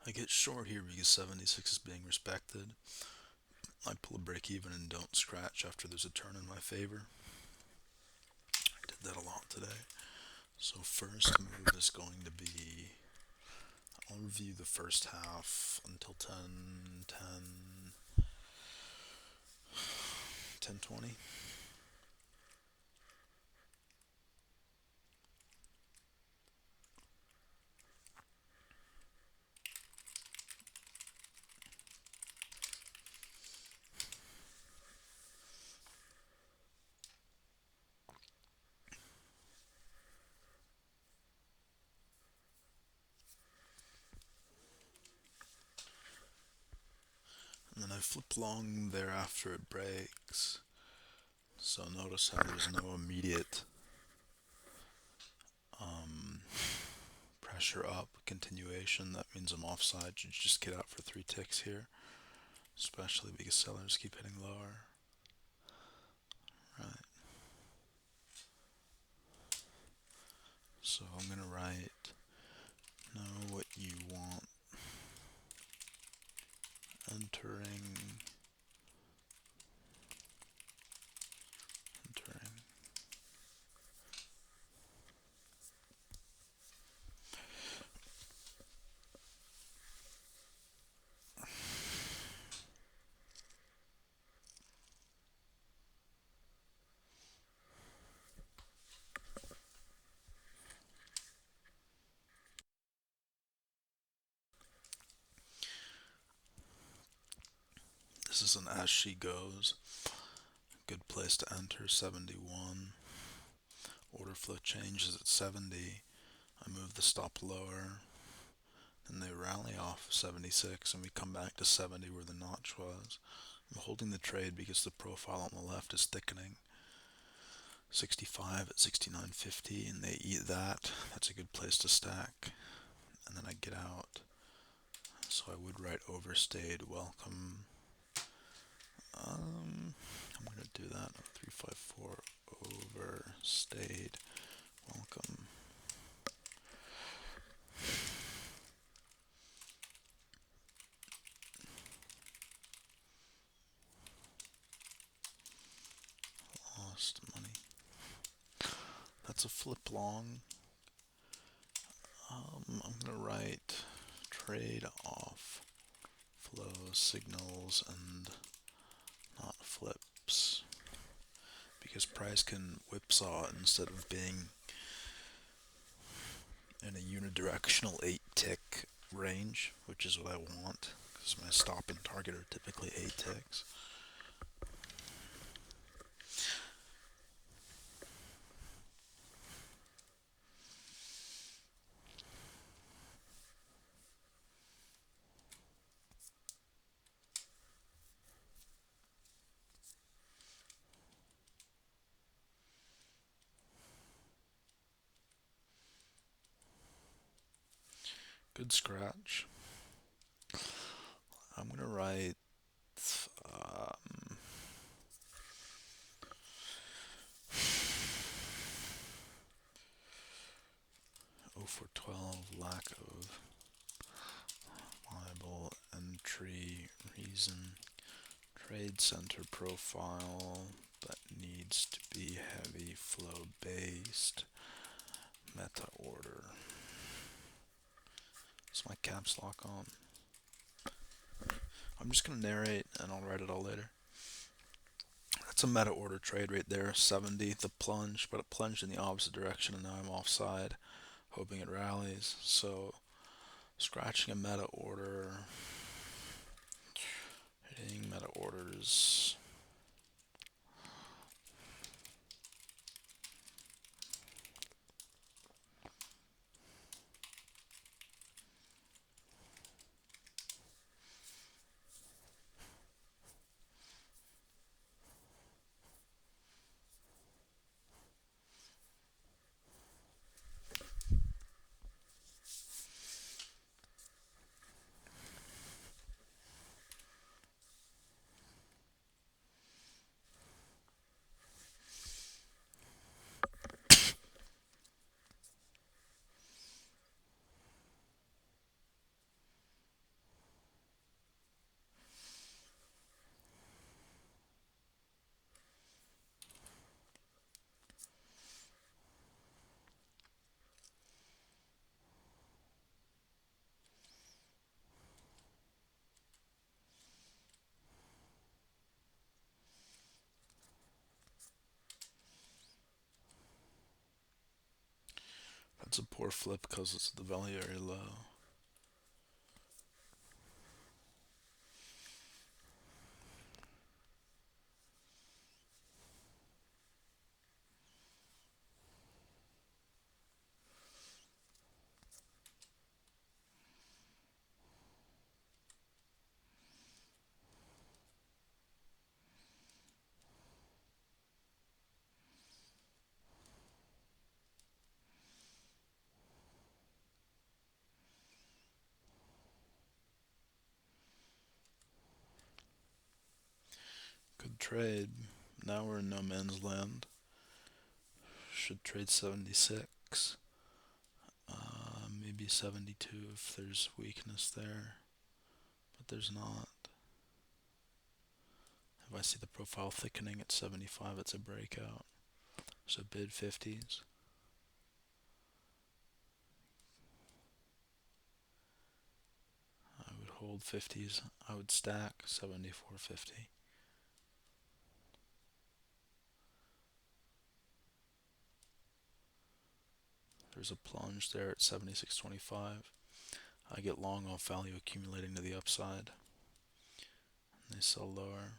I get short here because 76 is being respected. I pull a break even and don't scratch after there's a turn in my favor. I did that a lot today. So first move is going to be, I'll review the first half until 10:20. And then I flip long there after it breaks. So notice how there's no immediate um, pressure up continuation. That means I'm offside. Should just get out for 3 ticks here, especially because sellers keep hitting lower. Right. So I'm gonna write know what you want entering entering. This is an as she goes. Good place to enter 71. Order flow changes at 70. I move the stop lower. Then they rally off 76 and we come back to 70 where the notch was. I'm holding the trade because the profile on the left is thickening. 65 at 69.50 and they eat that. That's a good place to stack. And then I get out. So I would write overstayed welcome. I'm gonna do that. 354 overstayed welcome. Lost money. That's a flip long. I'm gonna write trade off flow signals and not flips because price can whipsaw instead of being in a unidirectional 8 tick range, which is what I want because my stop and target are typically 8 ticks. Good scratch. I'm gonna write um, 0412 lack of viable entry reason. Trade center profile that needs to be heavy flow based. Meta order. Is my caps lock on? I'm just gonna narrate and I'll write it all later. That's a meta order trade right there. 70, the plunge, but it plunged in the opposite direction and now I'm offside, hoping it rallies. So scratching a meta order, hitting meta orders. It's a poor flip because it's at the value very low. Good trade. Now we're in no man's land. Should trade 76. Maybe 72 if there's weakness there, but there's not. If I see the profile thickening at 75, it's a breakout. So bid 50s. I would hold 50s. I would stack 74.50. There's a plunge there at 76.25. I get long off value accumulating to the upside. And they sell lower.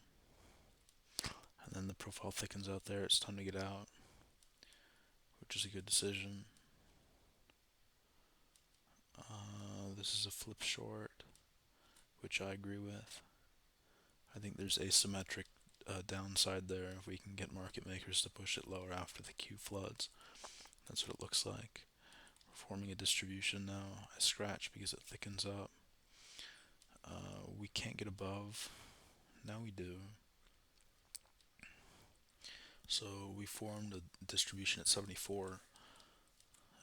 And then the profile thickens out there. It's time to get out, which is a good decision. This is a flip short, which I agree with. I think there's asymmetric downside there if we can get market makers to push it lower after the Q floods. That's what it looks like. We're forming a distribution now. I scratch because it thickens up. We can't get above. Now we do. So we formed a distribution at 74.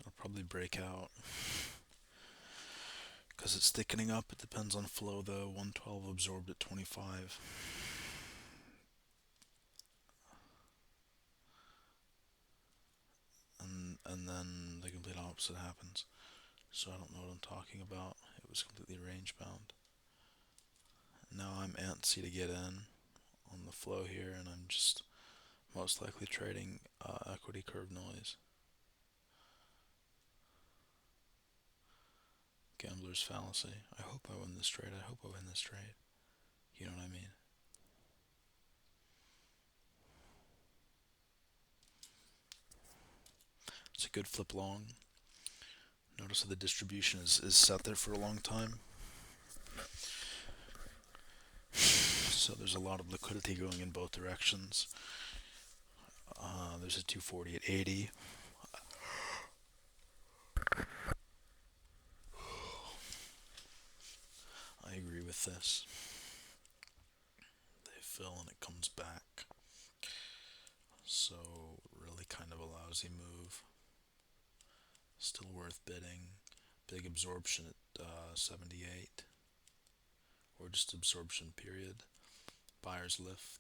It'll probably break out because it's thickening up. It depends on flow though. 112 absorbed at 25. And then the complete opposite happens. So I don't know what I'm talking about. It was completely range bound. Now I'm antsy to get in on the flow here, and I'm just most likely trading equity curve noise. Gambler's fallacy. I hope I win this trade. I hope I win this trade. You know what I mean? It's a good flip long. Notice that the distribution is set there for a long time. So there's a lot of liquidity going in both directions. There's a 240 at 80. I agree with this. They fill and it comes back. So really kind of a lousy move. Still worth bidding. Big absorption at 78. Or just absorption period. Buyer's lift.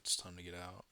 It's time to get out.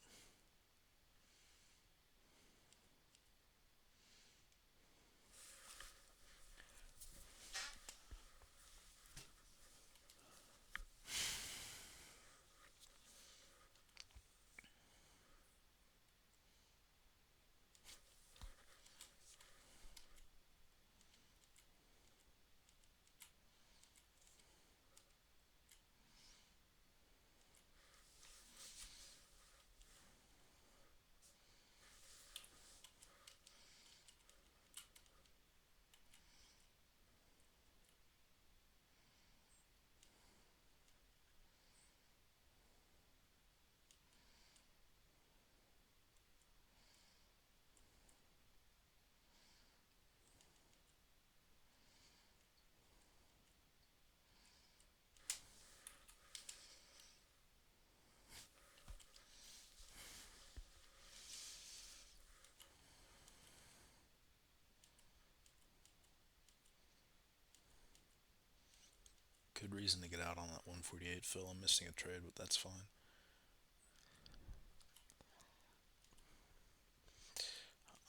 Good reason to get out on that 148 fill. I'm missing a trade, but that's fine.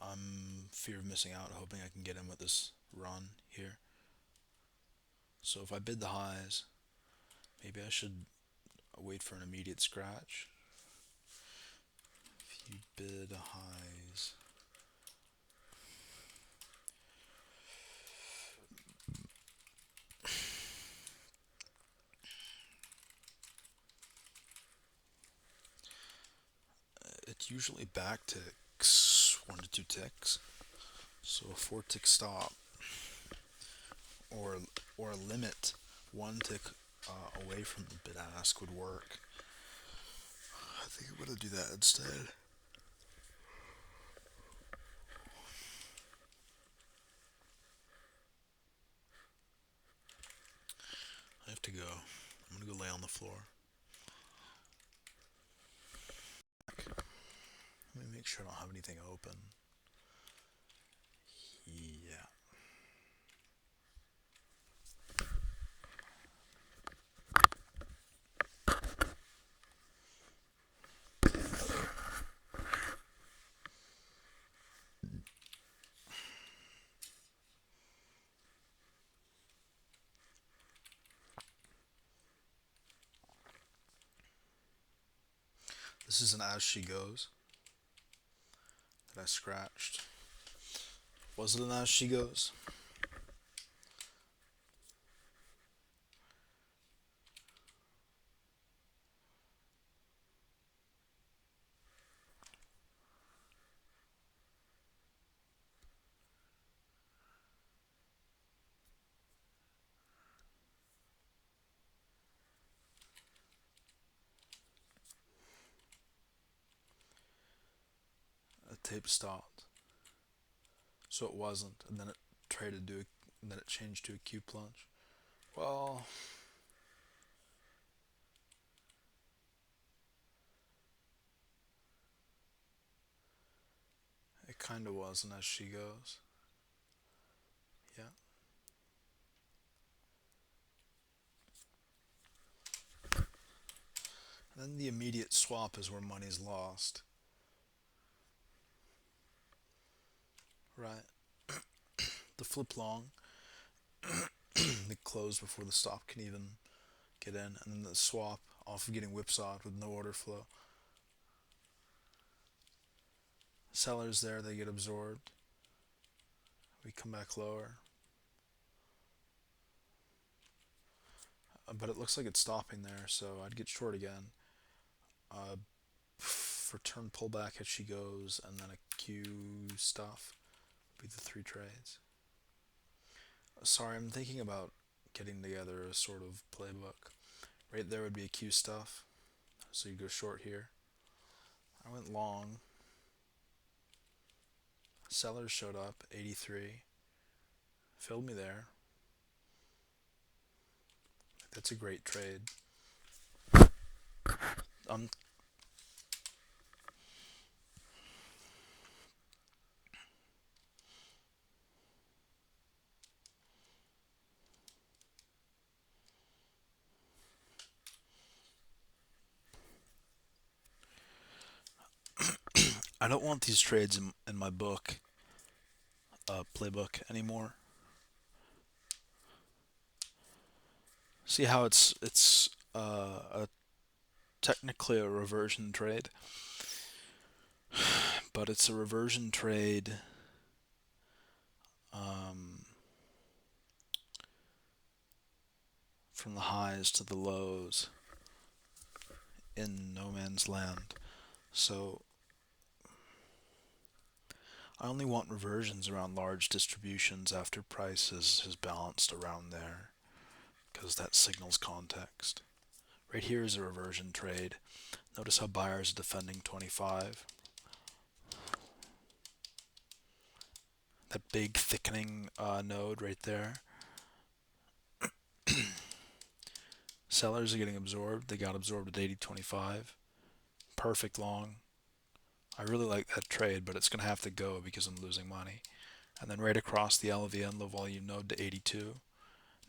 I'm fear of missing out, hoping I can get in with this run here. So if I bid the highs, maybe I should wait for an immediate scratch. You bid highs. It usually back ticks 1 to 2 ticks. So a 4 tick stop or a limit 1 tick away from the bid ask would work. I think I'm gonna do that instead. I have to go. I'm gonna go lay on the floor. Let me make sure I don't have anything open. Yeah. This is an As She Goes that I scratched. Was it an As She Goes? A tape stopped. So it wasn't, and then it traded to, and then it changed to a Q plunge. Well, it kind of was an As She Goes. Yeah. And then the immediate swap is where money's lost. Right. The flip long, the close before the stop can even get in, and then the swap off of getting whipsawed with no order flow. Sellers there, they get absorbed. We come back lower. But it looks like it's stopping there, so I'd get short again. Uh, for turn pullback as she goes, and then a Q stuff be the 3 trades. Sorry, I'm thinking about getting together a sort of playbook. Right there would be a Q stuff, so you go short here. I went long. Sellers showed up, 83. Filled me there. That's a great trade. Um, I don't want these trades in my book, playbook anymore. See how it's technically a reversion trade, but it's a reversion trade um, from the highs to the lows in no man's land. So I only want reversions around large distributions after price has balanced around there, because that signals context. Right here is a reversion trade. Notice how buyers are defending 25. That big thickening node right there. Sellers are getting absorbed. They got absorbed at 80.25. Perfect long. I really like that trade, but it's going to have to go because I'm losing money. And then right across the LVN low volume node to 82.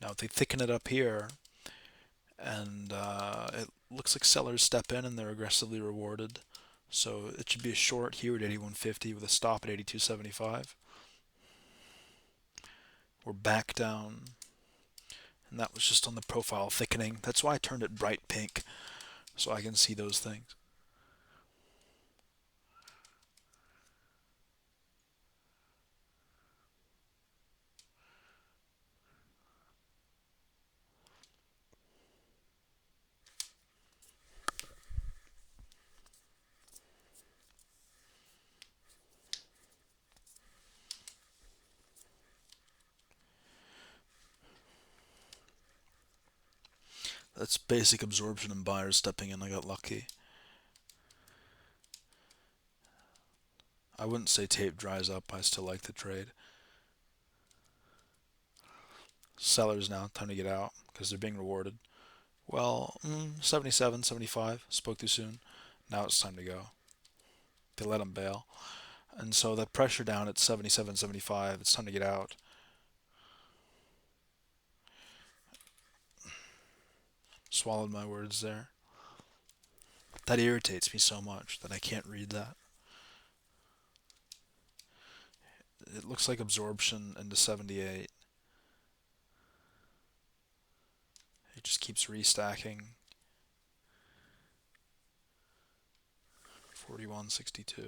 Now if they thicken it up here, and it looks like sellers step in and they're aggressively rewarded. So it should be a short here at 81.50 with a stop at 82.75. We're back down, and that was just on the profile thickening. That's why I turned it bright pink, so I can see those things. That's basic absorption and buyers stepping in. I got lucky. I wouldn't say tape dries up. I still like the trade. Sellers now, time to get out because they're being rewarded. Well, 77, 75. Spoke too soon. Now it's time to go. They let them bail. And so that pressure down at 77, 75, it's time to get out. Swallowed my words there. That irritates me so much that I can't read that. It looks like absorption into 78. It just keeps restacking. 41.62.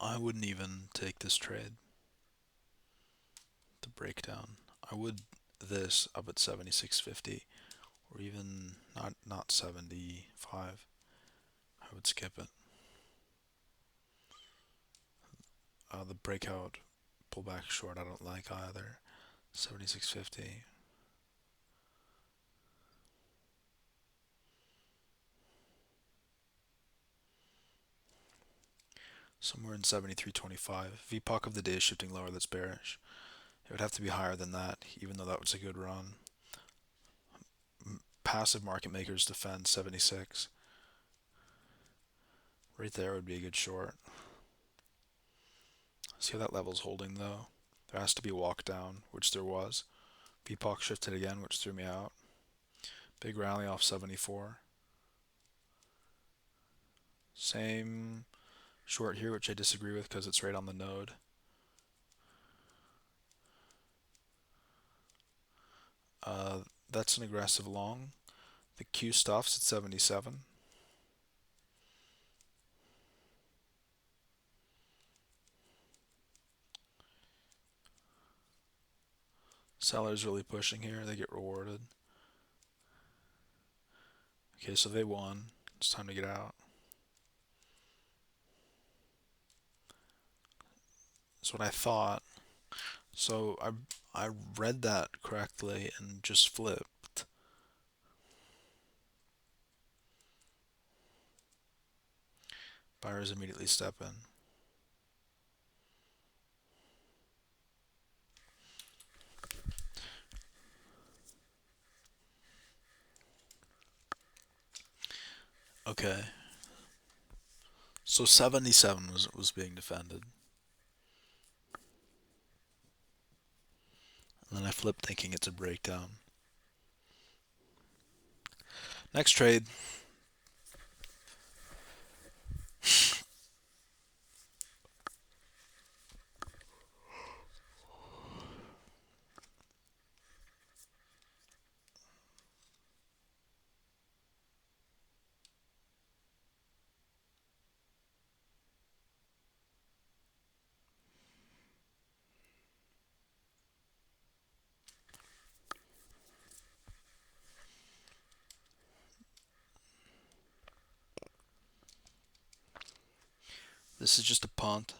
I wouldn't even take this trade. The breakdown. I would this up at 76.50 or even not 75. I would skip it. The breakout pullback short I don't like either. 76.50. Somewhere in 73.25. VPOC of the day is shifting lower, that's bearish. It would have to be higher than that, even though that was a good run. Passive market makers defend 76. Right there would be a good short. See how that level's holding though? There has to be a walk down, which there was. VPOC shifted again, which threw me out. Big rally off 74. Same short here, which I disagree with because it's right on the node. That's an aggressive long. The Q stuff's at 77. Sellers really pushing here. They get rewarded. Okay, so they won. It's time to get out. That's what I thought. So I read that correctly and just flipped. Buyers immediately step in. Okay. So 77 was being defended. And then I flipped thinking it's a breakdown. Next trade. This is just a punt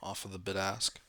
off of the bid ask.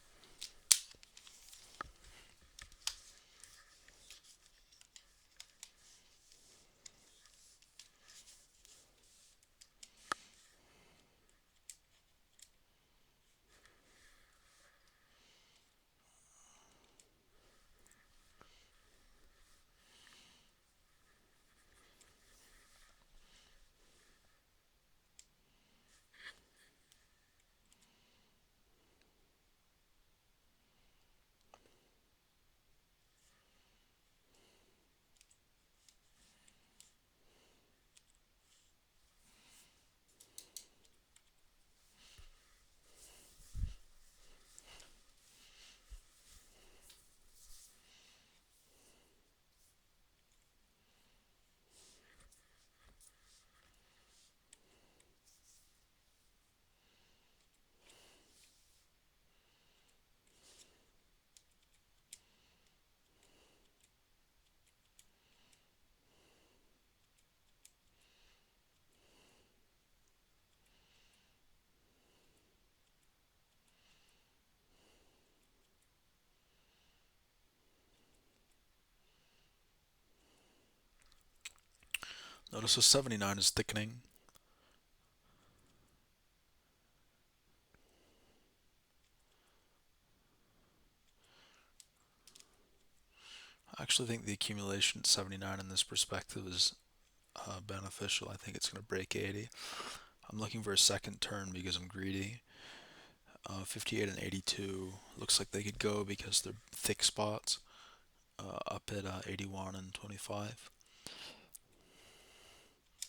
Notice the 79 is thickening. I actually think the accumulation at 79 in this perspective is beneficial. I think it's going to break 80. I'm looking for a second turn because I'm greedy. 58 and 82 looks like they could go because they're thick spots up at 81 and 25.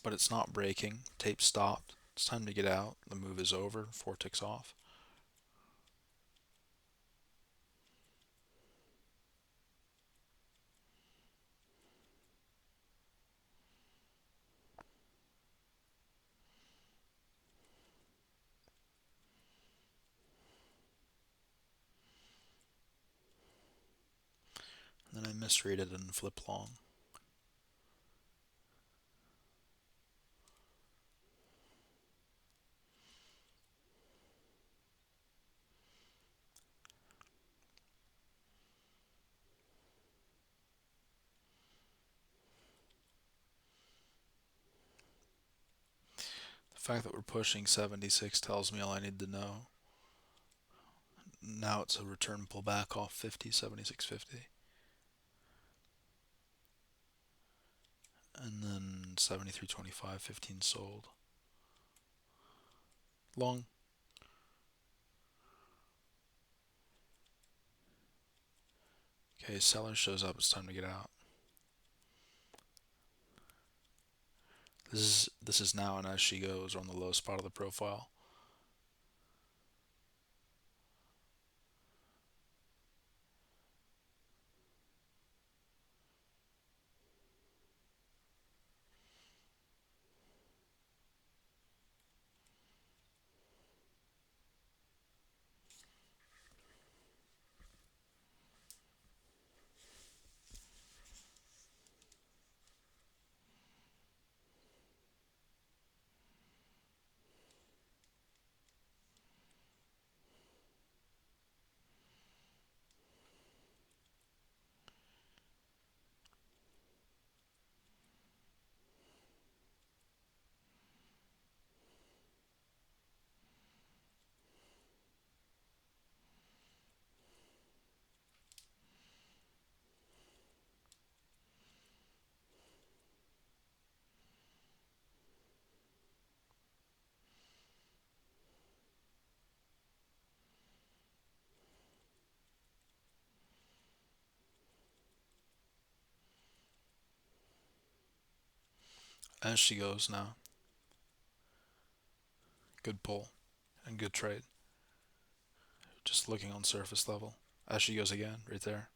But it's not breaking. Tape stopped. It's time to get out. The move is over. 4 ticks off. And then I misread it and flip long. The fact that we're pushing 76 tells me all I need to know. Now it's a return pullback off 50, 76.50. And then 73.25, 15 sold. Long. Okay, seller shows up. It's time to get out. This is now and as she goes on the low spot of the profile. As she goes now. Good pull and good trade. Just looking on surface level. As she goes again, right there.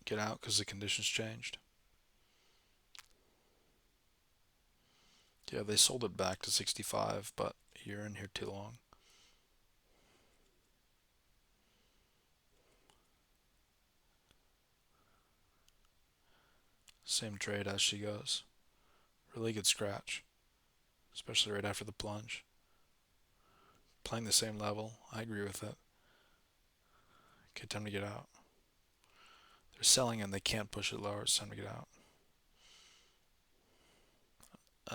Get out because the conditions changed. Yeah, they sold it back to 65, but you're in here too long. Same trade as she goes. Really good scratch, especially right after the plunge. Playing the same level, I agree with it. Okay, time to get out. They're selling and they can't push it lower. It's time to get out.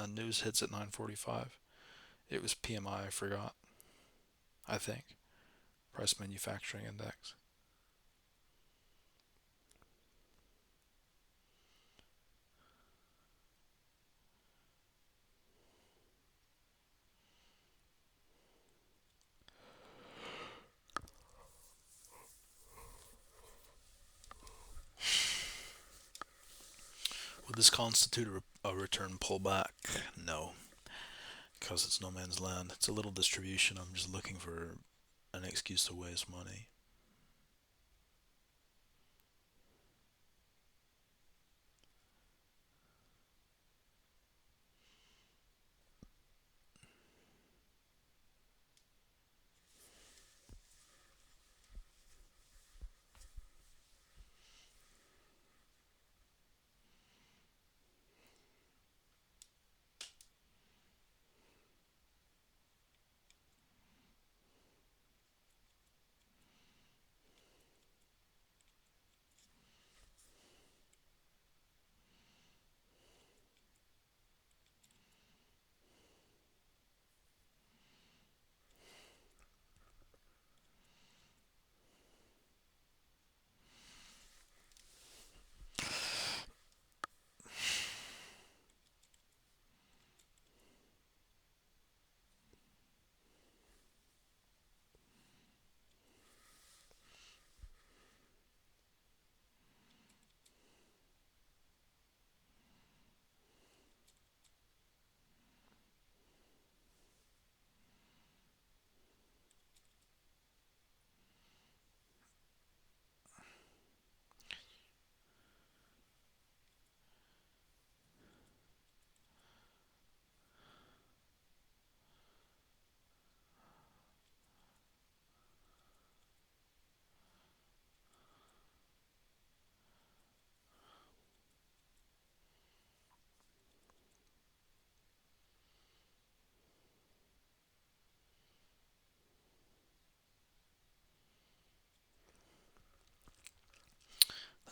News hits at 9:45. It was PMI, I forgot. I think. Price Manufacturing Index. Would this constitute a return pullback? No, because it's no man's land. It's a little distribution. I'm just looking for an excuse to waste money.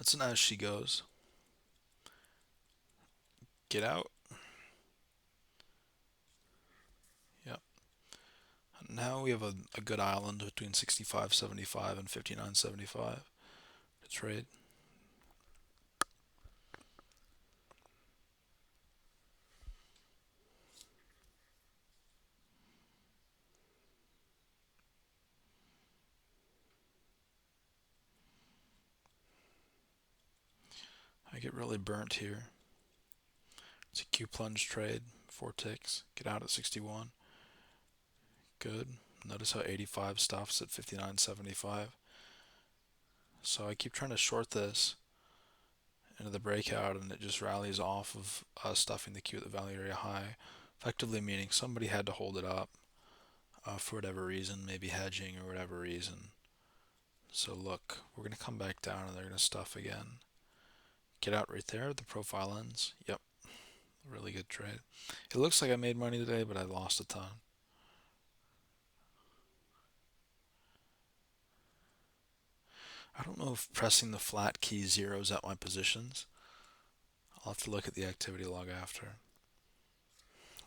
That's an as she goes. Get out. Yep. Now we have a good island between 65.75 and 59.75 to trade. I get really burnt here. It's a Q plunge trade, 4 ticks. Get out at 61. Good. Notice how 85 stops at 59.75. So I keep trying to short this into the breakout, and it just rallies off of stuffing the Q at the value area high, effectively meaning somebody had to hold it up for whatever reason, maybe hedging or whatever reason. So look, we're going to come back down and they're going to stuff again. Get out right there, the profile ends. Yep, really good trade. It looks like I made money today, but I lost a ton. I don't know if pressing the flat key zeroes out my positions. I'll have to look at the activity log after.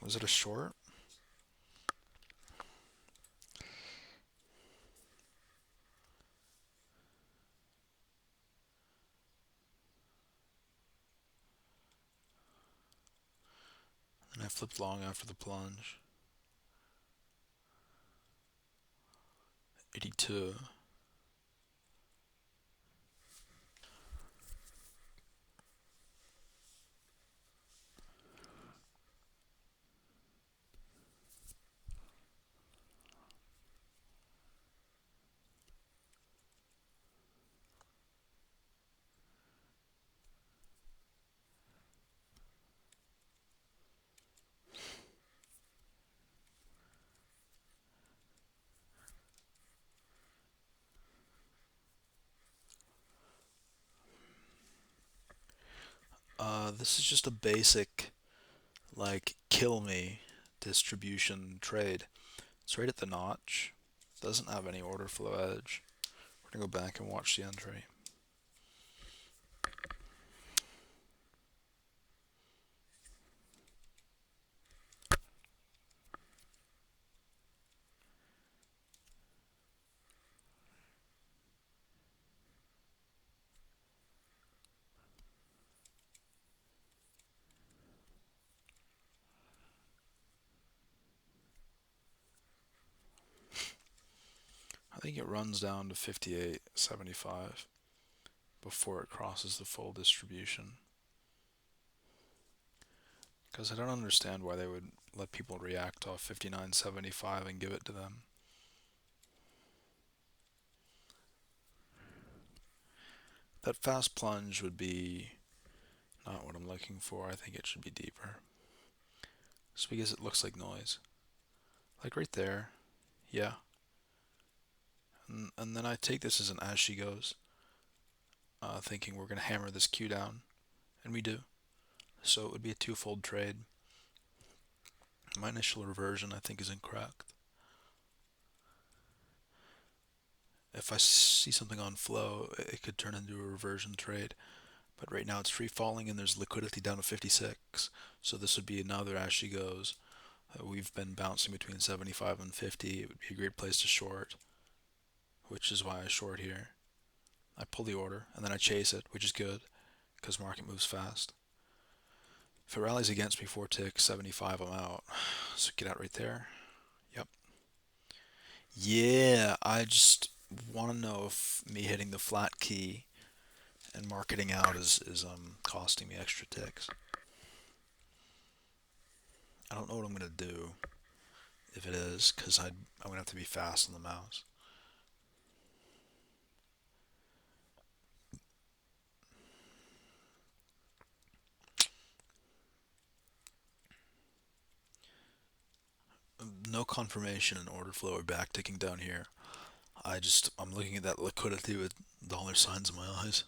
Was it a short? And I flipped long after the plunge. 82. This is just a basic, like, kill me distribution trade. It's right at the notch. Doesn't have any order flow edge. We're going to go back and watch the entry. I think it runs down to 58.75 before it crosses the full distribution. Because I don't understand why they would let people react off 59.75 and give it to them. That fast plunge would be not what I'm looking for. I think it should be deeper. Just because it looks like noise. Like right there. Yeah. And then I take this as an as she goes, thinking we're going to hammer this Q down. And we do. So it would be a twofold trade. My initial reversion, I think, is incorrect. If I see something on flow, it could turn into a reversion trade. But right now it's free falling and there's liquidity down to 56. So this would be another as she goes. We've been bouncing between 75 and 50. It would be a great place to short, which is why I short here. I pull the order and then I chase it, which is good because market moves fast. If it rallies against me 4 ticks, 75, I'm out. So get out right there. Yep. Yeah, I just want to know if me hitting the flat key and marketing out is costing me extra ticks. I don't know what I'm going to do if it is, because I'm going to have to be fast on the mouse. No confirmation in order flow or back ticking down here. I'm looking at that liquidity with dollar signs in my eyes.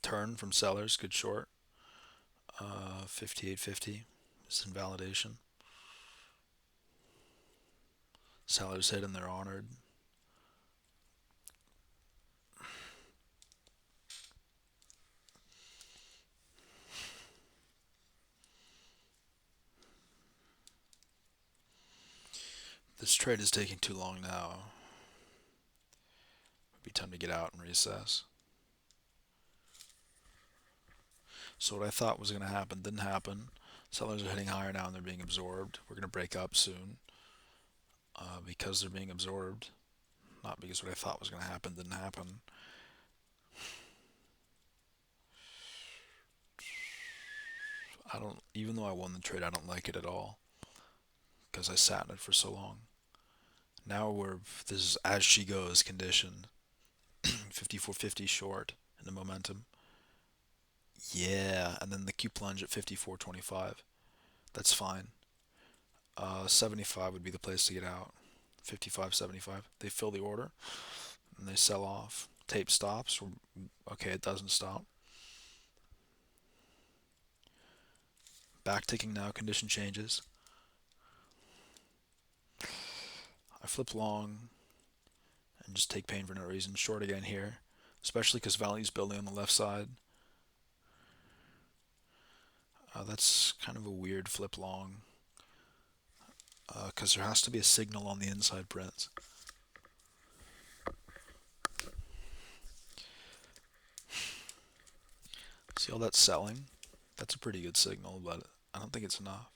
Turn from sellers, good short. 58.50 is invalidation. Sellers hit and they're honored. This trade is taking too long now. It'd be time to get out and reassess. So what I thought was going to happen didn't happen. Sellers are hitting higher now and they're being absorbed. We're going to break up soon because they're being absorbed, not because what I thought was going to happen didn't happen. Even though I won the trade, I don't like it at all because I sat in it for so long. Now this is as she goes condition. 54.50 short in the momentum. Yeah, and then the Q plunge at 54.25. That's fine. 75 would be the place to get out. 55.75. They fill the order and they sell off. Tape stops. Okay, it doesn't stop. Back ticking now. Condition changes. I flip long and just take pain for no reason. Short again here, especially because value's building on the left side. That's kind of a weird flip long because there has to be a signal on the inside prints. See all that selling? That's a pretty good signal, but I don't think it's enough.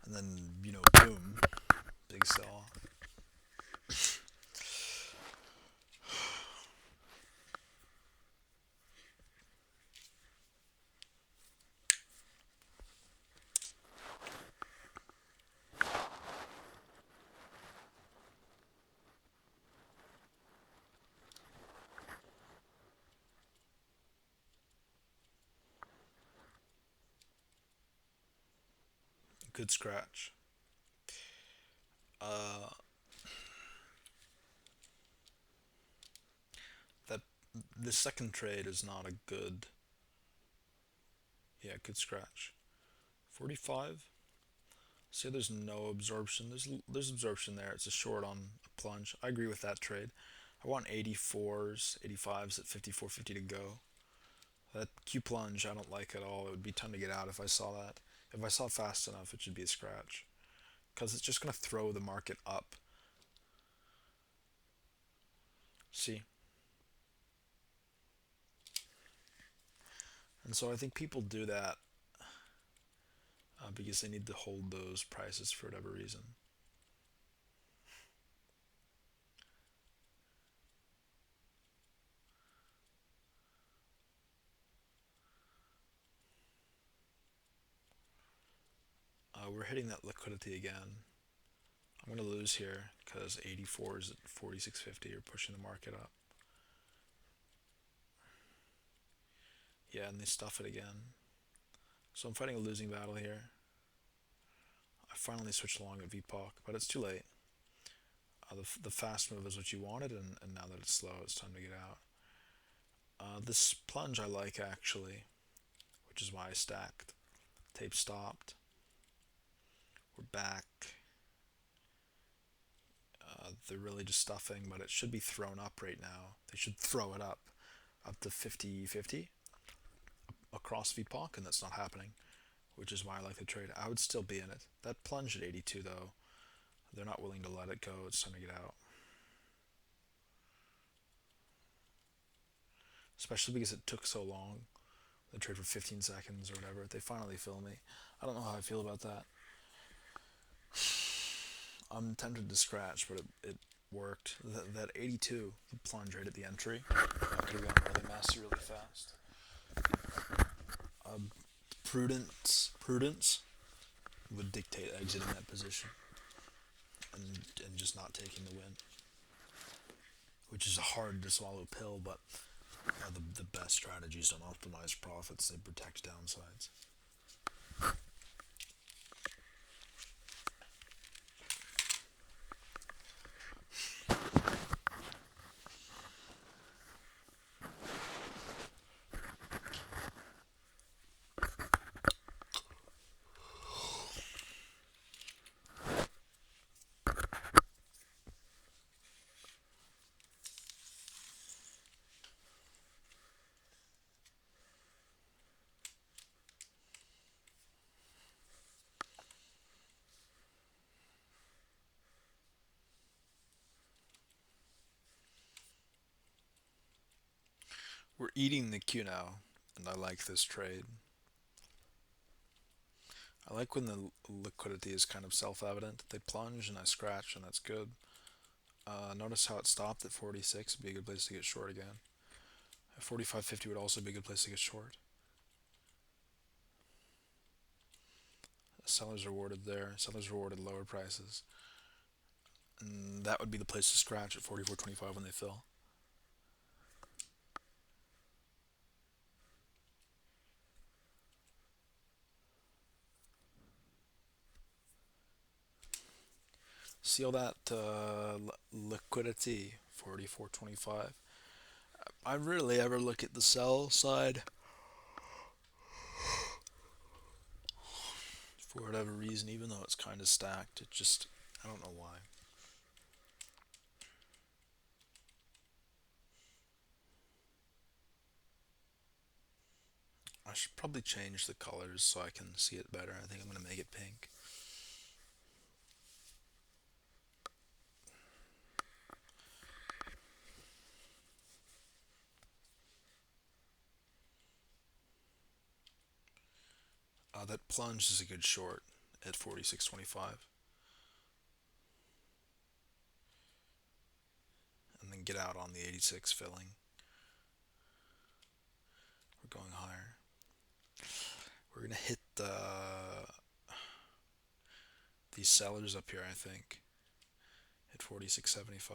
And then, boom, big sell. Good scratch. That the second trade is not a good. Yeah, good scratch. 45. See, there's no absorption. There's absorption there. It's a short on a plunge. I agree with that trade. I want 84s, 85s at 54.50 to go. That Q plunge I don't like at all. It would be time to get out if I saw that. If I saw it fast enough, it should be a scratch. Because it's just going to throw the market up. See? And so I think people do that because they need to hold those prices for whatever reason. We're hitting that liquidity again. I'm going to lose here because 84s at 46.50 are pushing the market up. Yeah, and they stuff it again. So I'm fighting a losing battle here. I finally switched along at VPOC, but it's too late. The fast move is what you wanted, and now that it's slow, it's time to get out. This plunge I like actually, which is why I stacked. Tape stopped. We're back. They're really just stuffing, but it should be thrown up right now. They should throw it up to 50-50 across VPOC, and that's not happening, which is why I like the trade. I would still be in it. That plunge at 82 though, they're not willing to let it go. It's time to get out. Especially because it took so long. They trade for 15 seconds or whatever. They finally fill me. I don't know how I feel about that. I'm tempted to scratch, but it worked. That 82, the plunge right at the entry, could have gone really messy really fast. Prudence would dictate exiting that position and just not taking the win, which is a hard to swallow pill, but the best strategies don't optimize profits, they protect downsides. We're eating the Q now, and I like this trade. I like when the liquidity is kind of self-evident. They plunge and I scratch, and that's good. Notice how it stopped at 46. Would be a good place to get short again. At 45.50 would also be a good place to get short. Sellers rewarded there. Sellers rewarded lower prices. And that would be the place to scratch at 44.25 when they fill. See all that liquidity, 44.25. I rarely ever look at the sell side for whatever reason, even though it's kind of stacked. It just, I don't know why. I should probably change the colors so I can see it better. I think I'm going to make it pink. That plunge is a good short at 46.25. And then get out on the 86 filling. We're going higher. We're going to hit these sellers up here, I think, at 46.75.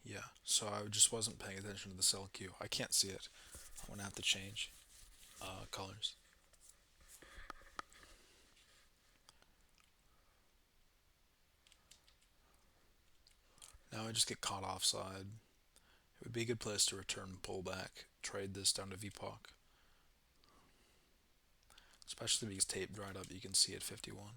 Yeah, so I just wasn't paying attention to the sell queue. I can't see it. I'm going to have to change colors. Now I just get caught offside. It would be a good place to return pullback, trade this down to VPOC. Especially because tape dried up, you can see at 51.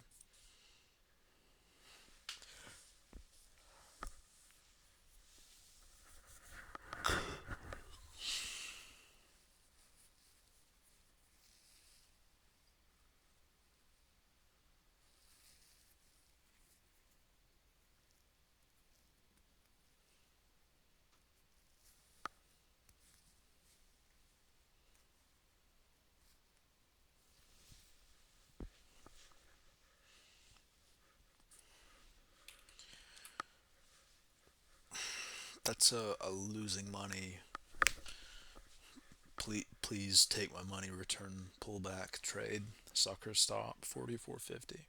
That's a losing money. Please take my money, return pullback trade. Sucker stop 44.50.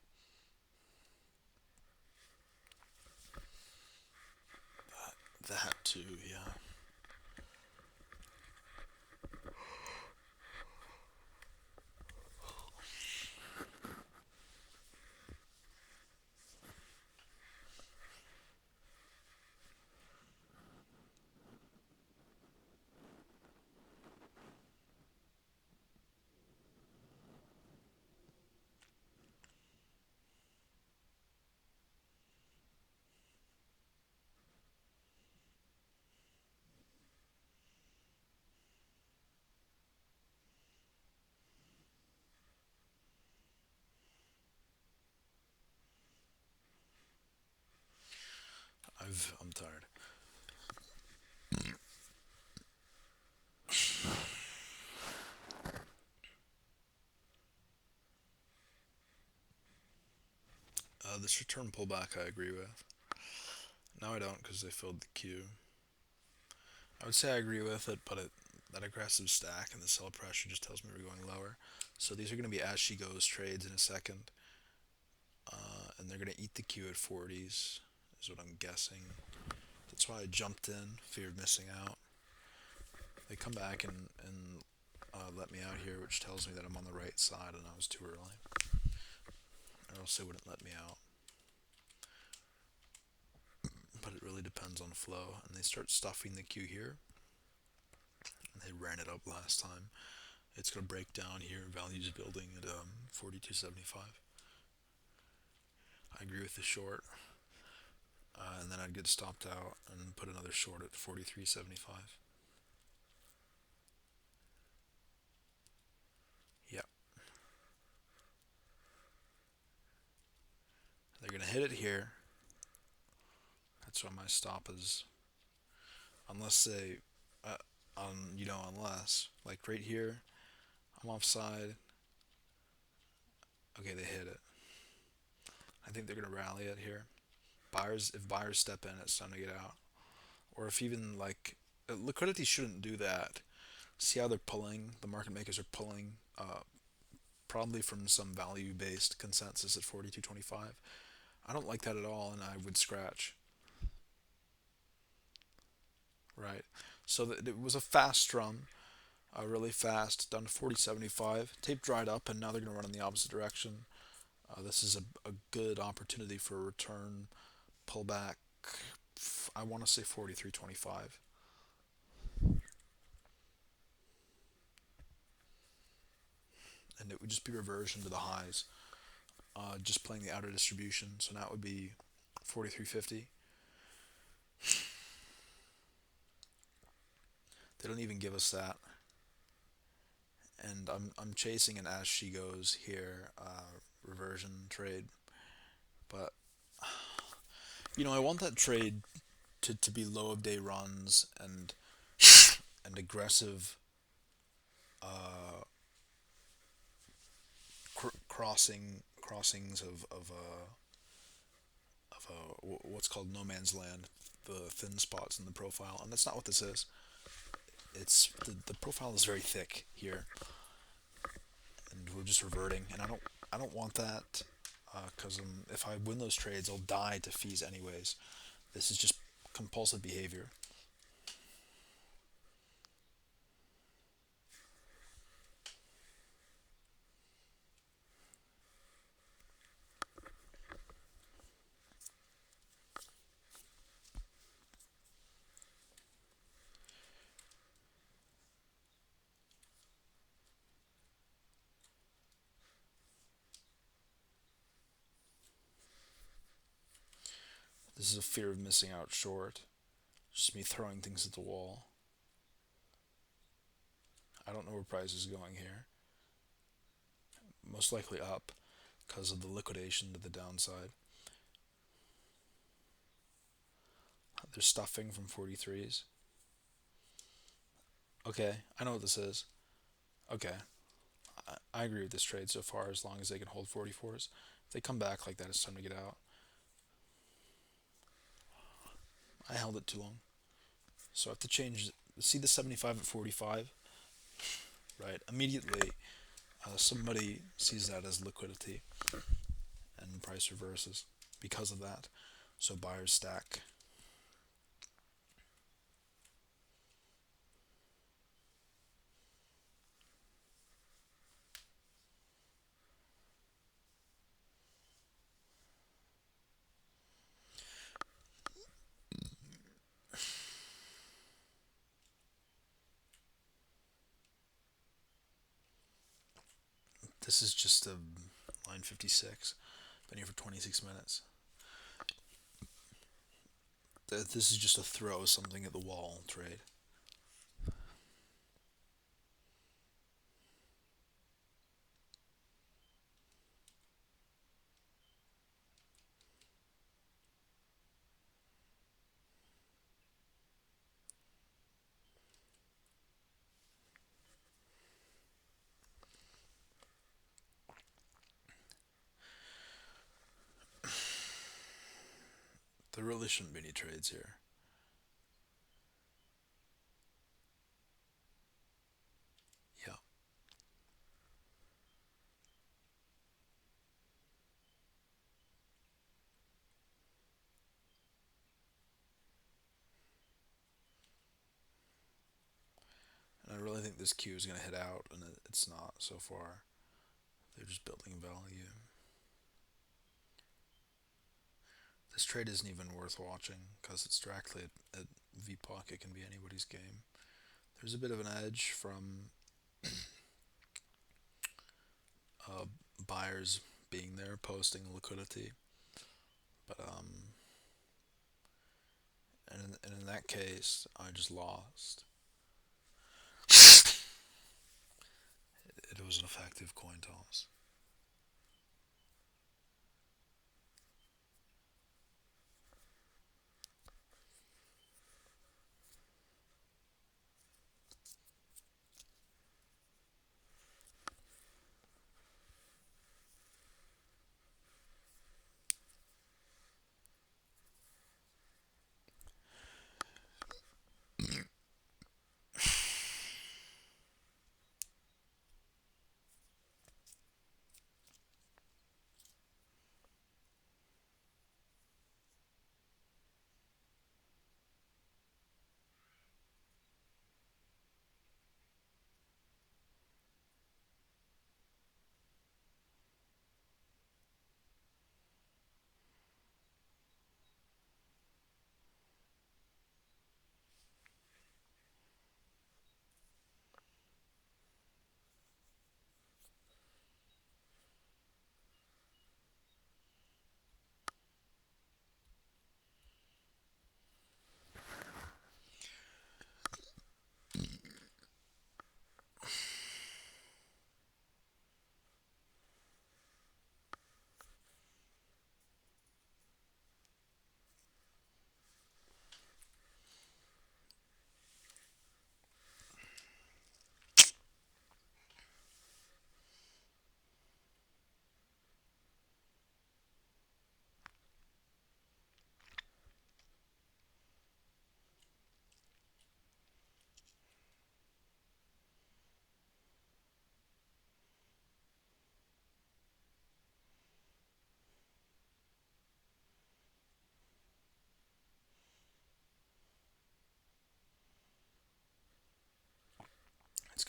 That too, yeah. I'm tired. This return pullback I agree with. No, I don't because they filled the queue. I would say I agree with it, but that aggressive stack and the sell pressure just tells me we're going lower. So these are going to be as she goes trades in a second, and they're going to eat the queue at 40s, is what I'm guessing. That's why I jumped in, fear of missing out. They come back and let me out here, which tells me that I'm on the right side and I was too early, or else they wouldn't let me out. But it really depends on flow, and they start stuffing the queue here. And they ran it up last time. It's going to break down here. Values building at 42.75. I agree with the short. And then I'd get stopped out and put another short at 43.75. Yeah. They're going to hit it here. That's why my stop is unless they, uh, unless like right here, I'm offside. Okay, they hit it. I think they're gonna rally it here. If buyers step in, it's time to get out. Or if even like liquidity shouldn't do that. See how they're pulling? The market makers are pulling, probably from some value-based consensus at 42.25. I don't like that at all, and I would scratch. Right. So it was a fast run, really fast, down to 40.75. Tape dried up, and now they're going to run in the opposite direction. This is a good opportunity for a return pullback. I want to say 43.25. And it would just be reversion to the highs, just playing the outer distribution. So now it would be 43.50. They don't even give us that. And I'm chasing an as she goes here, reversion trade. But, I want that trade to be low of day runs and aggressive, uh, crossings of what's called no man's land, the thin spots in the profile, and that's not what this is. It's the profile is very thick here, and we're just reverting, and I don't want that, because if I win those trades, I'll die to fees anyways. This is just compulsive behavior. This is a fear of missing out short. Just me throwing things at the wall. I don't know where price is going here. Most likely up because of the liquidation to the downside. They're stuffing from 43s. Okay, I know what this is. Okay, I agree with this trade so far as long as they can hold 44s. If they come back like that, it's time to get out. I held it too long. So I have to change. See the 75 at 45? Right? Immediately, somebody sees that as liquidity and price reverses because of that. So buyers stack. This is just a line 56. Been here for 26 minutes. This is just a throw something at the wall trade. There really shouldn't be any trades here. Yeah. And I really think this Q is going to hit out, and it's not so far. They're just building value. This trade isn't even worth watching because it's directly at VPOC. It can be anybody's game. There's a bit of an edge from, uh, buyers being there, posting liquidity, but and in that case, I just lost. It was an effective coin toss.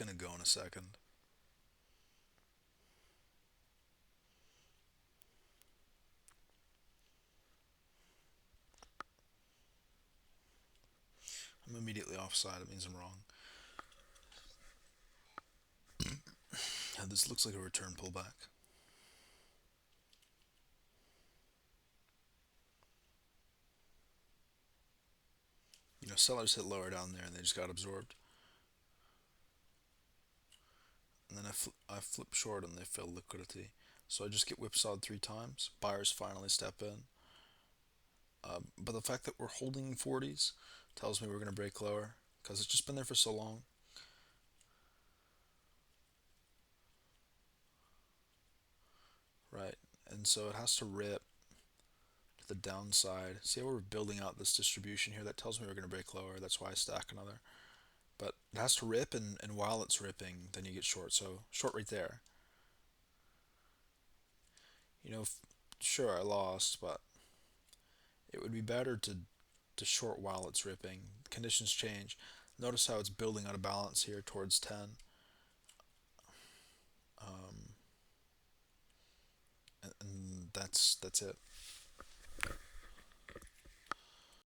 gonna go in a second. I'm immediately offside. It means I'm wrong. Yeah, this looks like a return pullback. You know, sellers hit lower down there and they just got absorbed. And then I flip short and they fill liquidity. So I just get whipsawed 3 times. Buyers finally step in. But the fact that we're holding 40s tells me we're going to break lower because it's just been there for so long. Right. And so it has to rip to the downside. See how we're building out this distribution here? That tells me we're going to break lower. That's why I stack another. But it has to rip, and while it's ripping, then you get short. So short right there. You know, sure, I lost, but it would be better to short while it's ripping. Conditions change. Notice how it's building out of balance here towards 10. Um, and that's it.